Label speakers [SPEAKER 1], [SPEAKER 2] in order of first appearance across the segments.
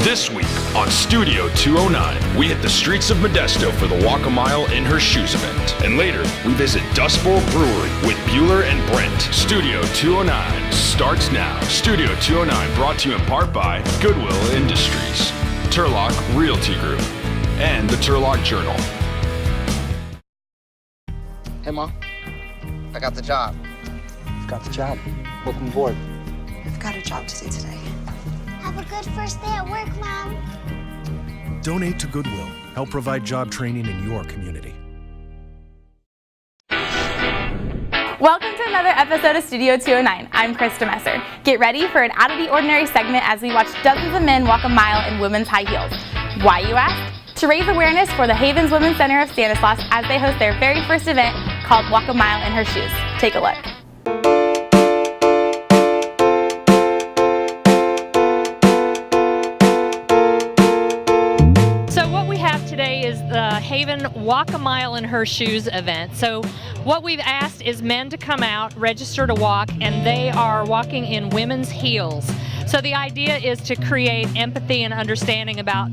[SPEAKER 1] This week on Studio 209, we hit the streets of Modesto for the Walk a Mile in Her Shoes event. And later, we visit Dust Bowl Brewery with Bueller and Brent. Studio 209 starts now. Studio 209 brought to you in part by Goodwill Industries, Turlock Realty Group, and the Turlock Journal.
[SPEAKER 2] Hey, Mom. I got the job.
[SPEAKER 3] You've got the job. Welcome aboard.
[SPEAKER 4] I've got a job to do today.
[SPEAKER 5] Have a good first day at work, Mom.
[SPEAKER 6] Donate to Goodwill. Help provide job training in your community.
[SPEAKER 7] Welcome to another episode of Studio 209. I'm Krista Messer. Get ready for an out-of-the-ordinary segment as we watch dozens of men walk a mile in women's high heels. Why, you ask? To raise awareness for the Havens Women's Center of Stanislaus as they host their very first event called Walk a Mile in Her Shoes. Take a look.
[SPEAKER 8] Today is the Haven Walk a Mile in Her Shoes event. So what we've asked is men to come out, register to walk, and they are walking in women's heels. So the idea is to create empathy and understanding about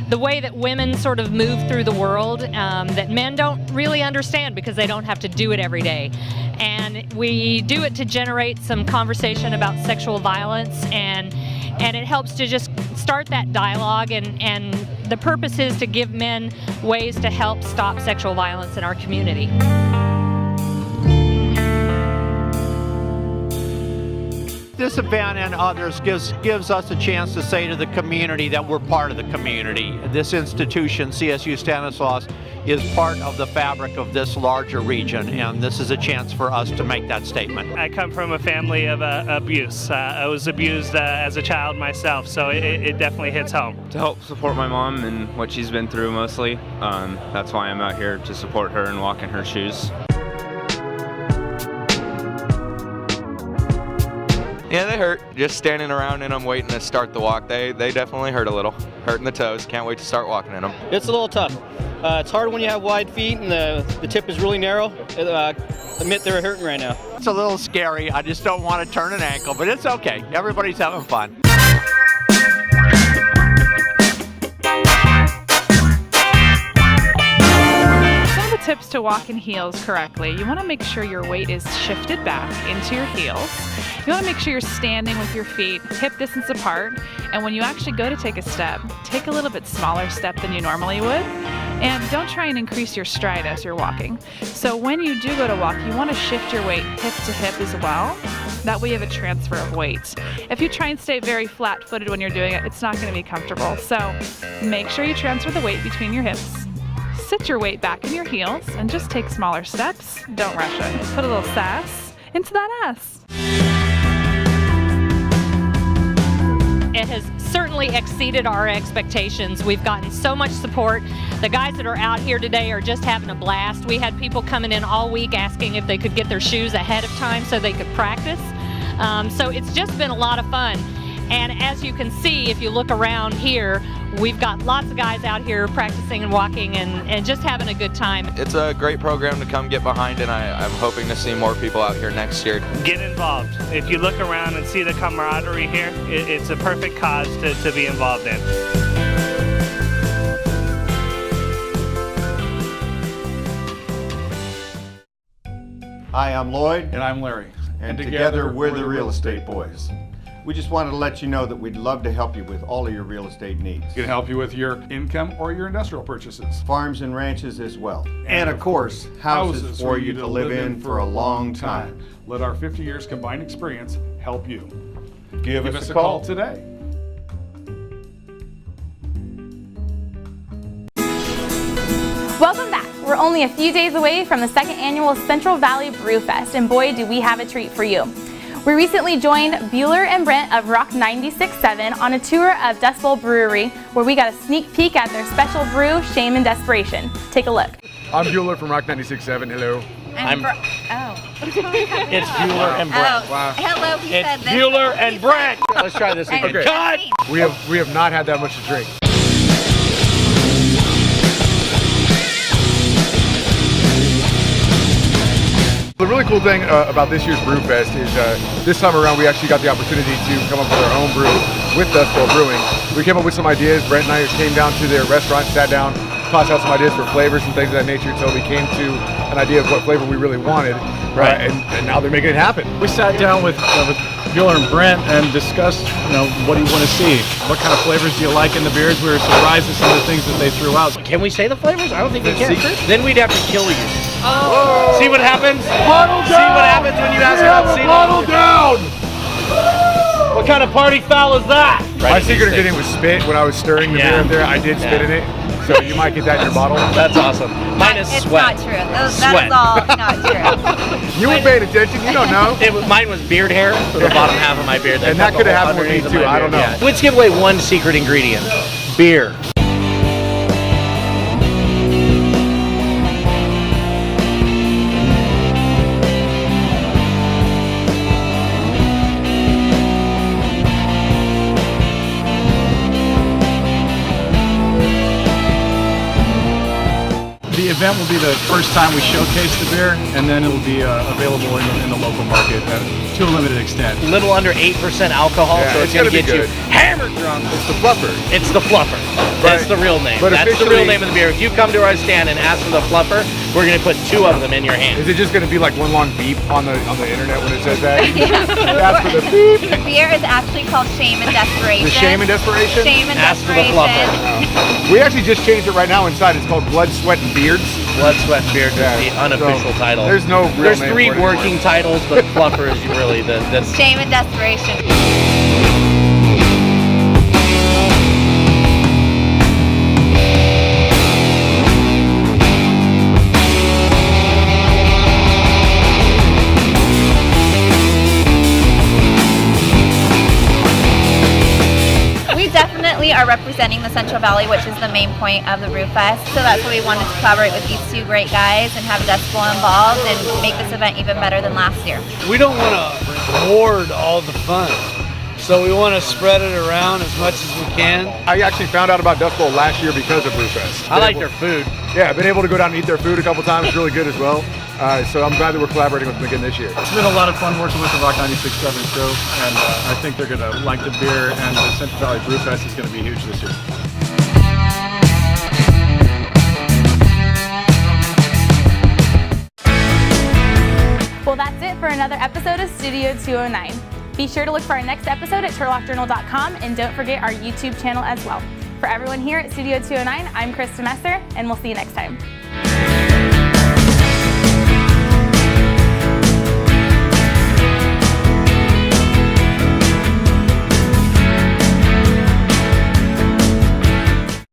[SPEAKER 8] the way that women sort of move through the world that men don't really understand because they don't have to do it every day. And we do it to generate some conversation about sexual violence, and it helps to just start that dialogue, and the purpose is to give men ways to help stop sexual violence in our community.
[SPEAKER 9] This event and others gives us a chance to say to the community that we're part of the community. This institution, CSU Stanislaus, is part of the fabric of this larger region, and this is a chance for us to make that statement.
[SPEAKER 10] I come from a family of abuse. I was abused as a child myself, so it definitely hits home.
[SPEAKER 11] To help support my mom and what she's been through mostly. That's why I'm out here, to support her and walk in her shoes.
[SPEAKER 12] Yeah, they hurt. Just standing around in them waiting to start the walk, they definitely hurt a little. Hurting the toes. Can't wait to start walking in them.
[SPEAKER 13] It's a little tough. It's hard when you have wide feet and the tip is really narrow. Admit they're hurting right now.
[SPEAKER 9] It's a little scary. I just don't want to turn an ankle, but it's okay. Everybody's having fun.
[SPEAKER 14] Tips to walk in heels correctly. You want to make sure your weight is shifted back into your heels. You want to make sure you're standing with your feet hip distance apart, and when you actually go to take a step, take a little bit smaller step than you normally would, and don't try and increase your stride as you're walking. So when you do go to walk, you want to shift your weight hip to hip as well. That way you have a transfer of weight. If you try and stay very flat-footed when you're doing it, it's not going to be comfortable. So make sure you transfer the weight between your hips. Sit your weight back in your heels and just take smaller steps. Don't rush it. Put a little sass into that ass.
[SPEAKER 8] It has certainly exceeded our expectations. We've gotten so much support. The guys that are out here today are just having a blast. We had people coming in all week asking if they could get their shoes ahead of time so they could practice. So it's just been a lot of fun. And as you can see, if you look around here, we've got lots of guys out here practicing and walking and just having a good time.
[SPEAKER 12] It's a great program to come get behind, and I'm hoping to see more people out here next year.
[SPEAKER 10] Get involved. If you look around and see the camaraderie here, it's a perfect cause to be involved in.
[SPEAKER 15] Hi, I'm Lloyd.
[SPEAKER 16] And I'm Larry.
[SPEAKER 15] And together we're the Real Estate Boys. We just wanted to let you know that we'd love to help you with all of your real estate needs.
[SPEAKER 16] We can help you with your income or your industrial purchases.
[SPEAKER 15] Farms and ranches as well. And of course, houses for you to live in for a long time.
[SPEAKER 16] Let our 50 years combined experience help you.
[SPEAKER 15] Give us a call
[SPEAKER 16] today.
[SPEAKER 7] Welcome back. We're only a few days away from the second annual Central Valley Brewfest, and boy, do we have a treat for you. We recently joined Bueller and Brent of Rock 96.7 on a tour of Dust Bowl Brewery, where we got a sneak peek at their special brew, Shame and Desperation. Take a look.
[SPEAKER 17] I'm Bueller from Rock 96.7. Hello.
[SPEAKER 13] It's Bueller and Brent.
[SPEAKER 17] Oh, wow.
[SPEAKER 5] Hello, he
[SPEAKER 13] it's
[SPEAKER 5] said this.
[SPEAKER 13] Bueller and Brent. Let's try this again.
[SPEAKER 17] Okay.
[SPEAKER 13] Cut!
[SPEAKER 17] We have not had that much to drink. The really cool thing about this year's Brewfest is this time around we actually got the opportunity to come up with our own brew with Dust Bowl Brewing. We came up with some ideas. Brent and I came down to their restaurant, sat down, tossed out some ideas for flavors and things of that nature until we came to an idea of what flavor we really wanted.
[SPEAKER 18] Right.
[SPEAKER 17] And now they're making it happen.
[SPEAKER 18] We sat down with Bueller and Brent and discussed, what do you want to see? What kind of flavors do you like in the beers? We were surprised at some of the things that they threw out.
[SPEAKER 19] Can we say the flavors? I don't think we can. Then we'd have to kill you.
[SPEAKER 18] Oh.
[SPEAKER 19] See what happens?
[SPEAKER 18] Bottle
[SPEAKER 19] See what happens when you ask about seating?
[SPEAKER 18] Bottle down!
[SPEAKER 19] What kind of party foul is that?
[SPEAKER 17] My secret ingredient was spit. When I was stirring the beer up there, I did spit in it. So you might get that in your bottle.
[SPEAKER 19] That's awesome. Mine is sweat.
[SPEAKER 4] It's not true. That is all not true.
[SPEAKER 17] You were paying attention. You don't know.
[SPEAKER 19] Mine was beard hair for the bottom half of my beard.
[SPEAKER 17] And that could have happened with me too. I don't know.
[SPEAKER 19] Yeah. Let's give away one secret ingredient. Beer.
[SPEAKER 18] The event will be the first time we showcase the beer, and then it will be available in the local market to a limited extent.
[SPEAKER 19] A little under 8% alcohol, so it's going to get you hammered drunk.
[SPEAKER 17] It's the fluffer.
[SPEAKER 19] It's the fluffer. That's the real name.
[SPEAKER 17] But
[SPEAKER 19] that's the real name of the beer. If you come to our stand and ask for the fluffer, we're going to put 2 of them in your hand.
[SPEAKER 17] Is it just going to be like one long beep on the internet when it says that?
[SPEAKER 4] Yeah.
[SPEAKER 17] Ask for the beep.
[SPEAKER 4] The beer is actually called Shame and Desperation.
[SPEAKER 17] The Shame and Desperation?
[SPEAKER 4] Shame and
[SPEAKER 19] Ask for the
[SPEAKER 4] Desperation.
[SPEAKER 19] fluffer.
[SPEAKER 17] We actually just changed it right now inside. It's called Blood, Sweat, and Beards.
[SPEAKER 19] Blood, Sweat, and Beards is the unofficial title.
[SPEAKER 17] There's no real
[SPEAKER 19] There's
[SPEAKER 17] name
[SPEAKER 19] 3
[SPEAKER 17] for it
[SPEAKER 19] working titles, but fluffer is really the
[SPEAKER 4] Shame and Desperation. We are representing the Central Valley, which is the main point of the Brewfest. So that's why we wanted to collaborate with these 2 great guys and have Dust Bowl involved and make this event even better than last year.
[SPEAKER 20] We don't want to hoard all the fun, so we want to spread it around as much as we can.
[SPEAKER 17] I actually found out about Dust Bowl last year because of Brewfest.
[SPEAKER 19] I like their food.
[SPEAKER 17] Yeah, I've been able to go down and eat their food a couple times. It's really good as well. So I'm glad that we're collaborating with them again this year.
[SPEAKER 18] It's been a lot of fun working with the Rock 96.7 crew, and I think they're going to like the beer, and the Central Valley Brewfest is going to be huge this year.
[SPEAKER 7] Well, that's it for another episode of Studio 209. Be sure to look for our next episode at turlockjournal.com, and don't forget our YouTube channel as well. For everyone here at Studio 209, I'm Krista Messer, and we'll see you next time.